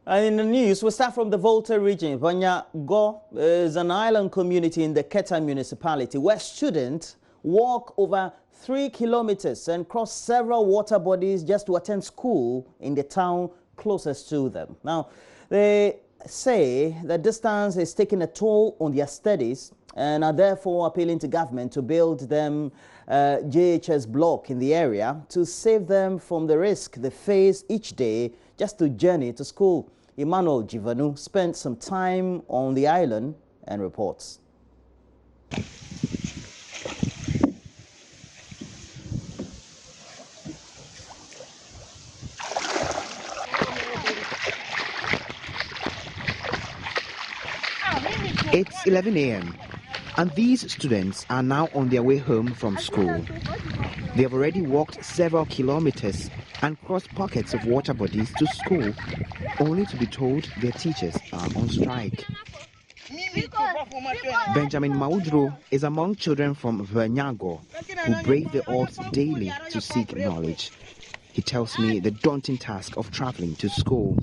And in the news, we start from the Volta region. Vana Go is an island community in the Keta municipality where students walk over 3 kilometers and cross several water bodies just to attend school in the town closest to them. Now, they say the distance is taking a toll on their studies and are therefore appealing to government to build them JHS block in the area to save them from the risk they face each day just to journey to school. Emmanuel Jivanu spent some time on the island and reports. It's 11 a.m. and these students are now on their way home from school. They have already walked several kilometers and crossed pockets of water bodies to school, only to be told their teachers are on strike. Benjamin Maudro is among children from Vana Go who brave the odds daily to seek knowledge. He tells me the daunting task of traveling to school.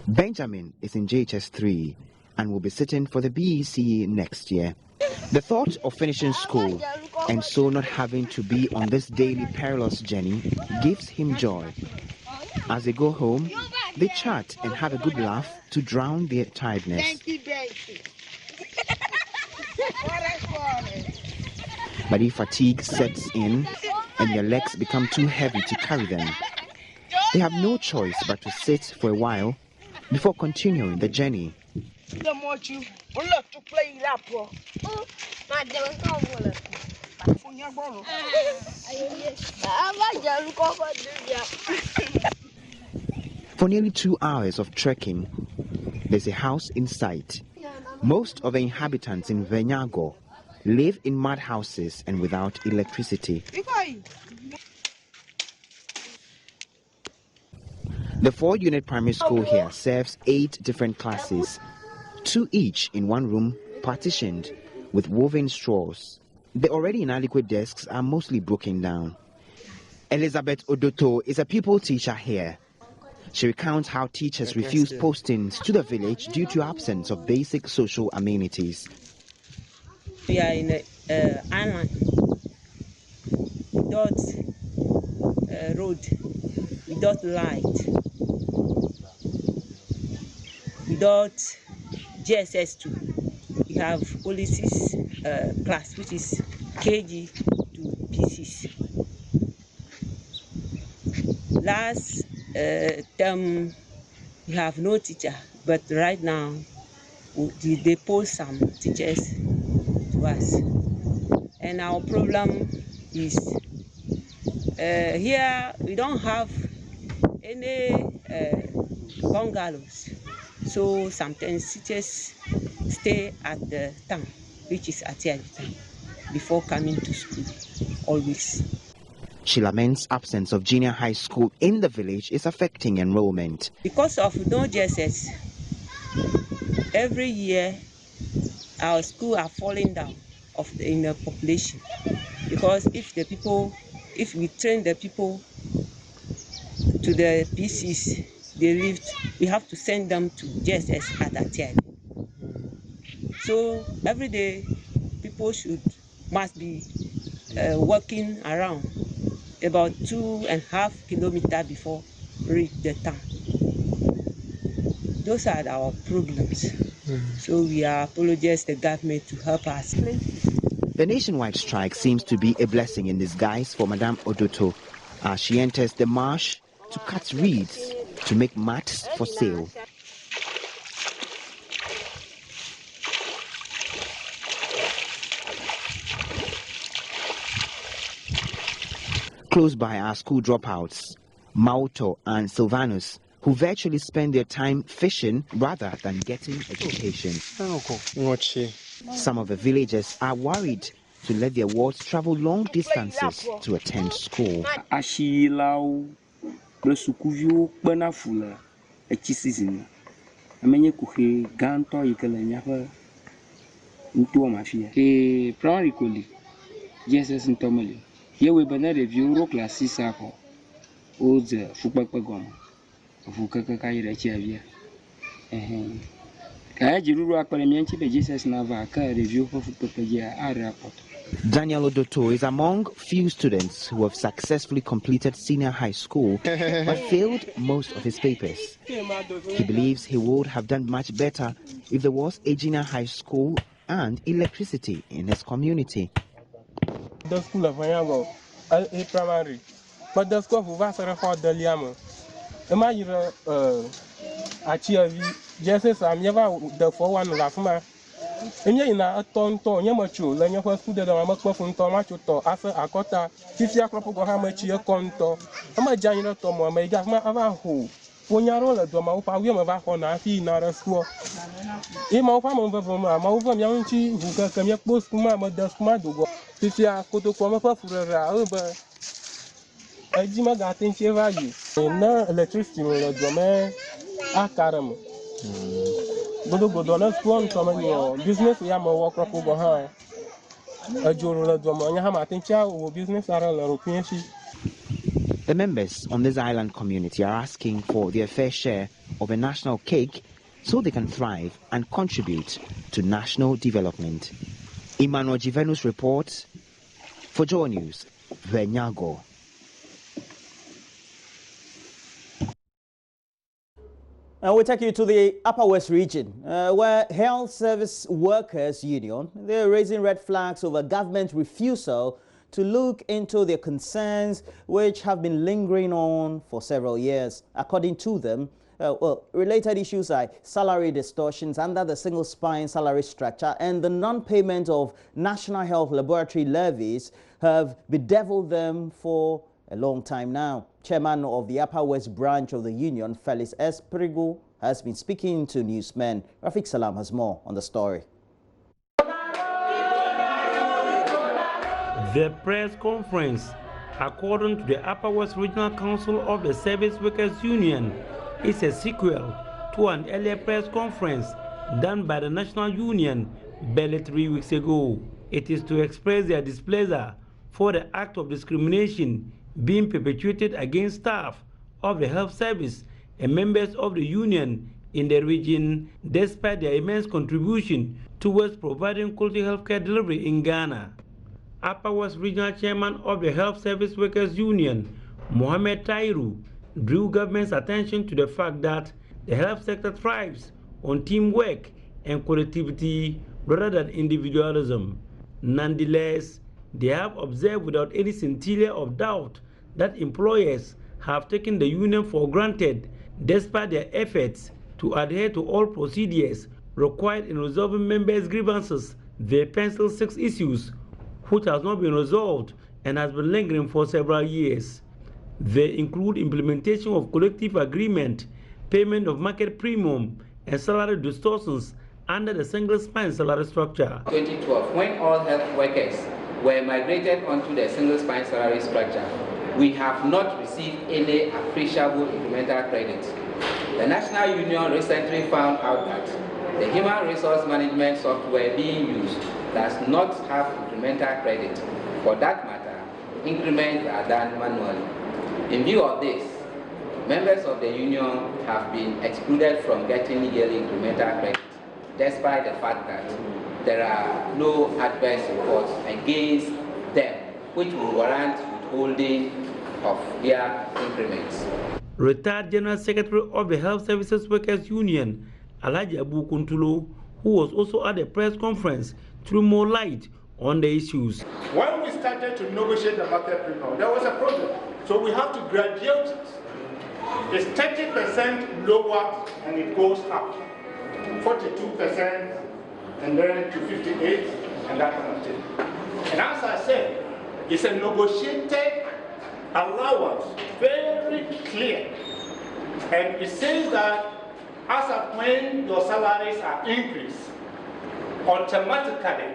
Benjamin is in JHS 3 and will be sitting for the BEC next year. The thought of finishing school and so not having to be on this daily perilous journey gives him joy. As they go home, they chat and have a good laugh to drown their tiredness. But if fatigue sets in and their legs become too heavy to carry them, they have no choice but to sit for a while before continuing the journey. For nearly 2 hours of trekking, there's a house in sight. Most of the inhabitants in Vana Go live in mud houses and without electricity. The 4-unit primary school here serves 8 different classes, 2 each in one room, partitioned with woven straws. The already inadequate desks are mostly broken down. Elizabeth Odoto is a pupil teacher here. She recounts how teachers refuse postings to the village due to absence of basic social amenities. We are in an island without road, without light, without JSS2. We have only 6 class, which is KG to P6. Last term, we have no teacher, but right now they post some teachers to us. And our problem is here we don't have any bungalows. So sometimes teachers stay at the town, which is at the town, before coming to school, always. She laments absence of junior high school in the village is affecting enrollment. Because of no JSS, every year our schools are falling down in the population. Because if we train the people to the PCs, we have to send them to JSS at that time. So every day people must be walking around about 2.5 kilometers before reach the town. Those are our problems. So we apologize to the government to help us. The nationwide strike seems to be a blessing in disguise for Madame Odoto as she enters the marsh to cut reeds to make mats for sale. Close by are school dropouts, Mauto and Silvanus, who virtually spend their time fishing rather than getting education. Some of the villagers are worried to let their wards travel long distances to attend school. Daniel Odoto is among few students who have successfully completed senior high school but failed most of his papers. He believes he would have done much better if there was a junior high school and electricity in his community. The school of Vana Go, a primary, but the school of Vana Go, the Liam. Imagine achieve Jesus, I'm never the 4-1 Lafma. And yet, in a ton, Yamachu, Lanya was put on a microphone, Tomato, after a quarter, 50 crop of Hamachi, a conto. I'm a giant Tomo, may get my Avaho. When you roll a doma, we have a hona, fee, not a school. In my family, my over Yanchi, who can come up post Mamma, the Smadugo, 50 Koto Kwama for a I Jima got in value. No electricity, Dome, a caram. Go donors one common business. We are more work up over her. A jewel of Domania, I think, business are a European. The members on this island community are asking for their fair share of a national cake so they can thrive and contribute to national development. Emmanuel Givenus reports for JoyNews, Vana Go. And we take you to the Upper West region, where Health Service Workers Union, they're raising red flags over government refusal to look into their concerns, which have been lingering on for several years. According to them, related issues are salary distortions under the single spine salary structure and the non-payment of National Health Laboratory levies have bedeviled them for a long time now. Chairman of the Upper West branch of the union, Felix S. Prigo, has been speaking to newsmen. Rafiq Salam has more on the story. The press conference, according to the Upper West Regional Council of the Service Workers Union, is a sequel to an earlier press conference done by the National Union barely 3 weeks ago. It is to express their displeasure for the act of discrimination being perpetuated against staff of the health service and members of the union in the region, despite their immense contribution towards providing quality healthcare delivery in Ghana. Upper West Regional Chairman of the Health Service Workers Union, Mohamed Tairu, drew government's attention to the fact that the health sector thrives on teamwork and collectivity rather than individualism. Nonetheless, they have observed without any scintilla of doubt that employers have taken the union for granted despite their efforts to adhere to all procedures required in resolving members' grievances. They penciled 6 issues which has not been resolved and has been lingering for several years. They include implementation of collective agreement, payment of market premium, and salary distortions under the single spine salary structure. 2012, when all health workers were migrated onto the single spine salary structure, we have not received any appreciable incremental credit. The National Union recently found out that the human resource management software being used does not have incremental credit. For that matter, increments are done manually. In view of this, members of the union have been excluded from getting yearly incremental credit, despite the fact that there are no adverse reports against them, which will warrant withholding of their increments. Retired General Secretary of the Health Services Workers Union, Alhaji Abu Kuntulo, who was also at the press conference, threw more light on the issues. When we started to negotiate the market premium, there was a problem. So we have to graduate it. It's 30% lower and it goes up. 42% and then to 58 and that kind of thing. And as I said, it's a negotiated allowance, very clear. And it says that as of when your salaries are increased, automatically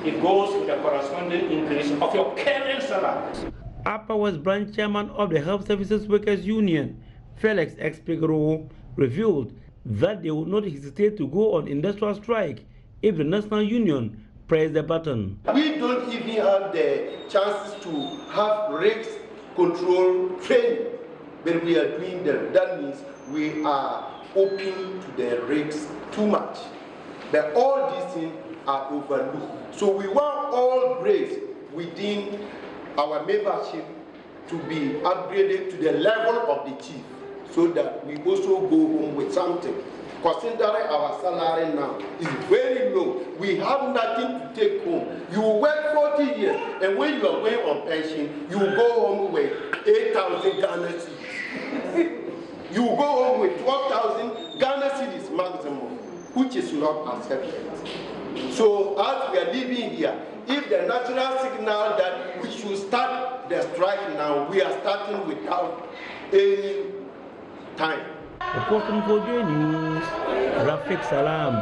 it goes with the corresponding increase of your current salary. Upper West Branch Chairman of the Health Services Workers Union, Felix Expegro, revealed that they would not hesitate to go on industrial strike if the National Union press the button. We don't even have the chances to have risk control training, but we are doing them. That means we are open to the risks too much. But all these things are overlooked. So we want all grades within our membership to be upgraded to the level of the chief, so that we also go home with something. Considering our salary now is very low, we have nothing to take home. You work 40 years, and when you are going on pension, you go home with 8,000 Ghana cedis. You go home with 12,000 Ghana cedis maximum, which is not accepted. So as we are living here, if the natural signal that we should start the strike now, we are starting without any time. Reporting for JoyNews, Rafik Salam.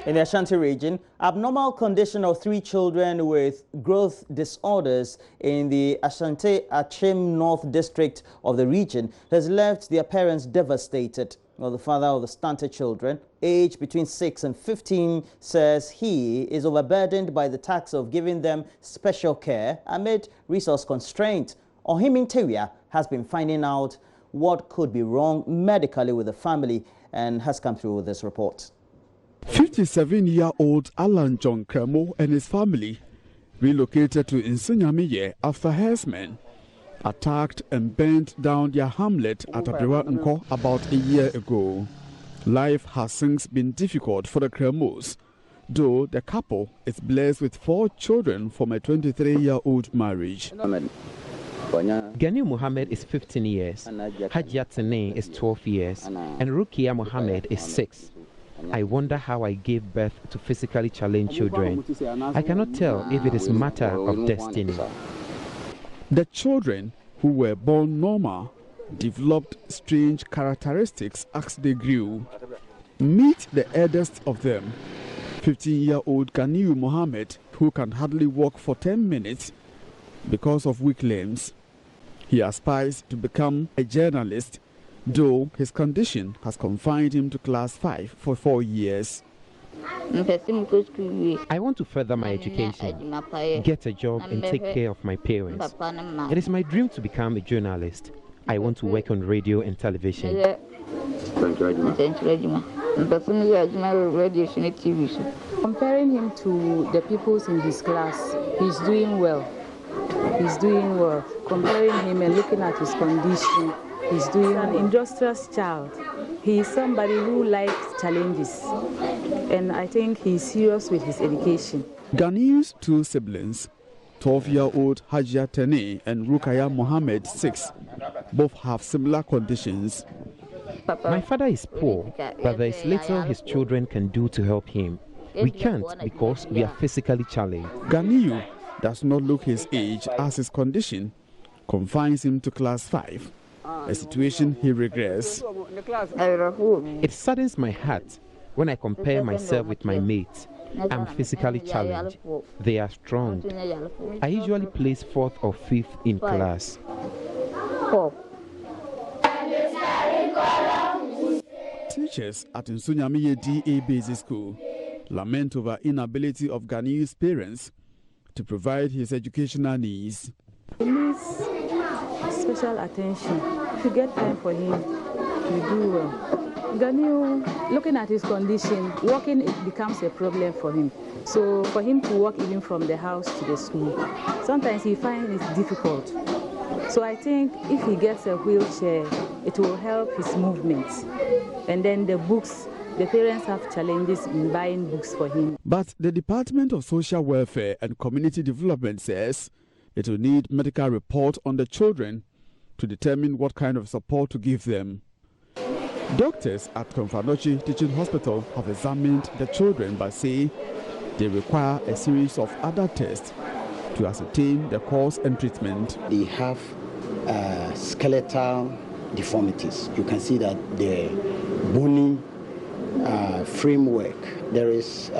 In the Ashanti region, abnormal condition of 3 children with growth disorders in the Ashanti Achim North District of the region has left their parents devastated. Well, the father of the stunted children, aged between 6 and 15, says he is overburdened by the task of giving them special care amid resource constraint. Ohimin Tewia has been finding out what could be wrong medically with the family and has come through with this report. 57-year-old Alan John Kremo and his family relocated to Nsunyamiye after herdsmen attacked and burnt down their hamlet at Abewa Nko about a year ago. Life has since been difficult for the Kremos, though the couple is blessed with 4 children from a 23-year-old marriage. Gani Muhammad is 15 years, Hajia Tene is 12 years, and Rukia Muhammad is 6. I wonder how I gave birth to physically challenged children. I cannot tell if it is a matter of destiny. The children, who were born normal, developed strange characteristics as they grew. Meet the eldest of them, 15-year-old Ganiu Mohammed, who can hardly walk for 10 minutes because of weak limbs. He aspires to become a journalist, though his condition has confined him to class 5 for 4 years. I want to further my education, get a job and take care of my parents. It is my dream to become a journalist. I want to work on radio and television. Comparing him to the pupils in his class, he's doing well. He's doing well. Comparing him and looking at his condition, he's doing an industrious child. He is somebody who likes challenges, and I think he's serious with his education. Ganiu's 2 siblings, 12-year-old Hajia Tene and Rukaya Mohammed, 6, both have similar conditions. My father is poor, but there is little his children can do to help him. We can't because we are physically challenged. Ganiu does not look his age as his condition confines him to class 5, a situation he regrets. It saddens my heart when I compare myself with my mates. I'm physically challenged. They are strong. I usually place 4th or 5th in class. Teachers at Nsunyamiye DA Basic School lament over inability of Ganiu's parents to provide his educational needs. He needs special attention. To get time for him to do well. Ganiu, looking at his condition, walking becomes a problem for him. So for him to walk even from the house to the school, sometimes he finds it difficult. So I think if he gets a wheelchair, it will help his movement. And then the books, the parents have challenges in buying books for him. But the Department of Social Welfare and Community Development says it will need medical report on the children to determine what kind of support to give them. Doctors at Komfanochi Teaching Hospital have examined the children but say they require a series of other tests to ascertain the cause and treatment. They have skeletal deformities. You can see that the bony framework, there is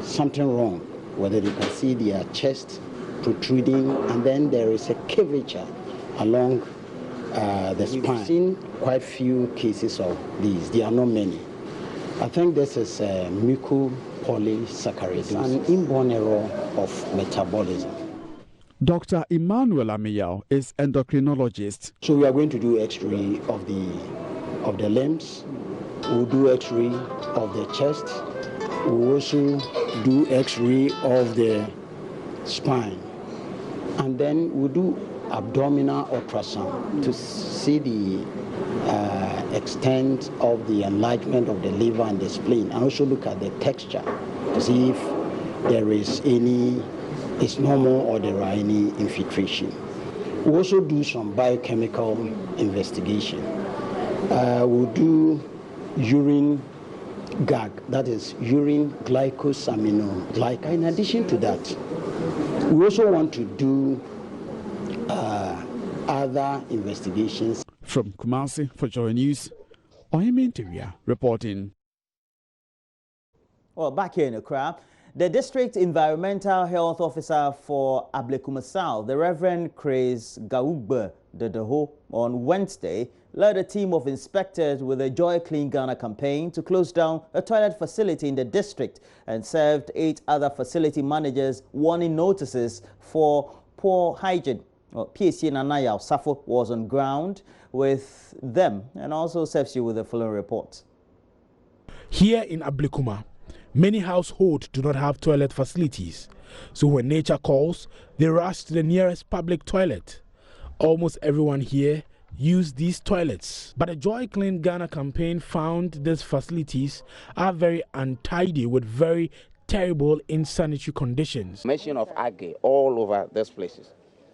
something wrong, whether you can see their chest protruding, and then there is a curvature along the spine. We've seen quite few cases of these. There are not many. I think this is mucopolysaccharidosis, an inborn error of metabolism. Dr. Emmanuel Amiyao is endocrinologist. So we are going to do X-ray of the limbs. We'll do X-ray of the chest. We'll also do X-ray of the spine. And then we'll do abdominal ultrasound to see the extent of the enlargement of the liver and the spleen, and also look at the texture to see if there is any, it's normal or there are any infiltration. We'll also do some biochemical investigation. We'll do urine GAG, that is urine glycosaminoglycan. In addition to that, we also want to do other investigations. From Kumasi for JoyNews, Oyemi reporting. Well, back here in Accra, the District Environmental Health Officer for Ablekuma South, the Reverend Chris Gaugbe Dedeho, on Wednesday, led a team of inspectors with the Joy Clean Ghana campaign to close down a toilet facility in the district and served 8 other facility managers warning notices for poor hygiene. PSC Nanaya Safo was on ground with them and also serves you with the following report. Here in Ablekuma, many households do not have toilet facilities, so when nature calls, they rush to the nearest public toilet. Almost everyone here use these toilets, but the Joy Clean Ghana campaign found these facilities are very untidy with very terrible insanitary conditions. Mention of algae all over these places.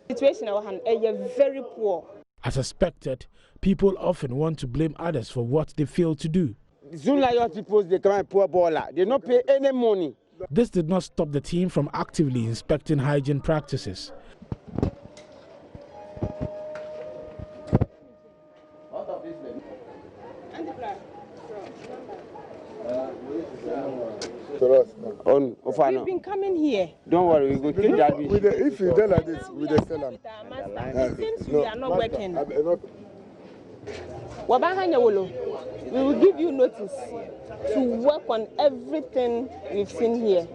Situation in our hand is very poor. As expected, people often want to blame others for what they fail to do. Soon like people, they come and poor baller. They don't pay any money. This did not stop the team from actively inspecting hygiene practices. We've been coming here. Don't worry, we will keep that. If you do like this, we will sell them. It seems we are not working. We will give you notice to work on everything we've seen here.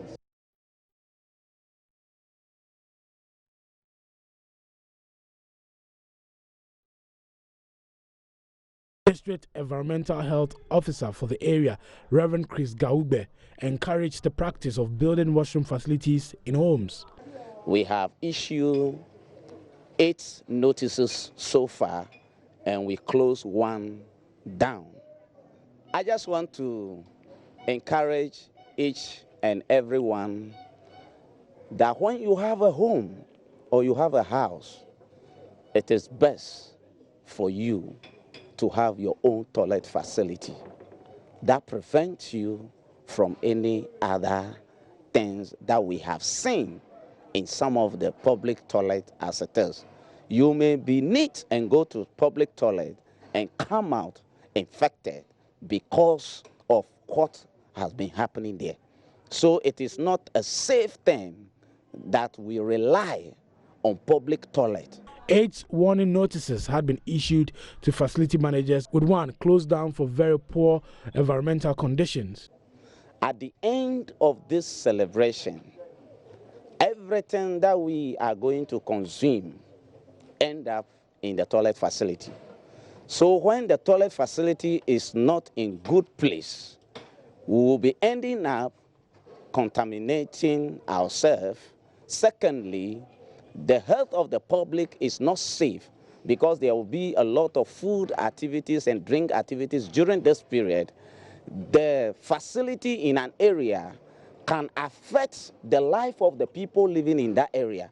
District Environmental Health Officer for the area, Reverend Chris Gaugbe, encouraged the practice of building washroom facilities in homes. We have issued 8 notices so far, and we close 1 down. I just want to encourage each and everyone that when you have a home or you have a house, it is best for you to have your own toilet facility. That prevents you from any other things that we have seen in some of the public toilets as it is. You may be neat and go to public toilet and come out infected because of what has been happening there. So it is not a safe thing that we rely on public toilet. 8 warning notices had been issued to facility managers, with 1 closed down for very poor environmental conditions. At the end of this celebration, everything that we are going to consume end up in the toilet facility. So when the toilet facility is not in good place, we will be ending up contaminating ourselves. Secondly, the health of the public is not safe because there will be a lot of food activities and drink activities during this period, the facility in an area can affect the life of the people living in that area.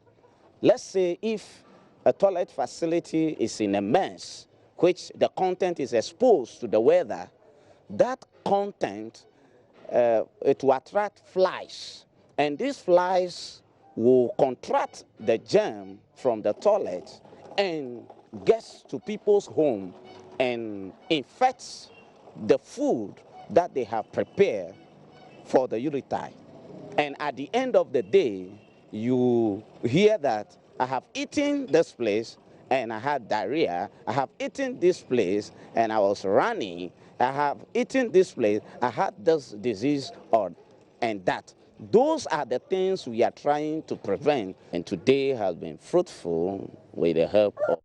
Let's say if a toilet facility is in a mess, which the content is exposed to the weather, that content, it will attract flies. And these flies will contract the germ from the toilet and gets to people's home and infects the food that they have prepared for the uretile. And at the end of the day, you hear that I have eaten this place and I had diarrhea. I have eaten this place and I was running. I have eaten this place, I had this disease and that. Those are the things we are trying to prevent, and today has been fruitful with the help of.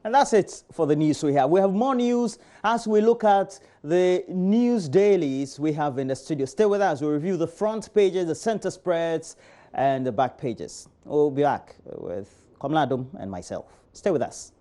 And that's it for the news we have. We have more news as we look at the news dailies we have in the studio. Stay with us. We'll review the front pages, the center spreads, and the back pages. We'll be back with Komladum and myself. Stay with us.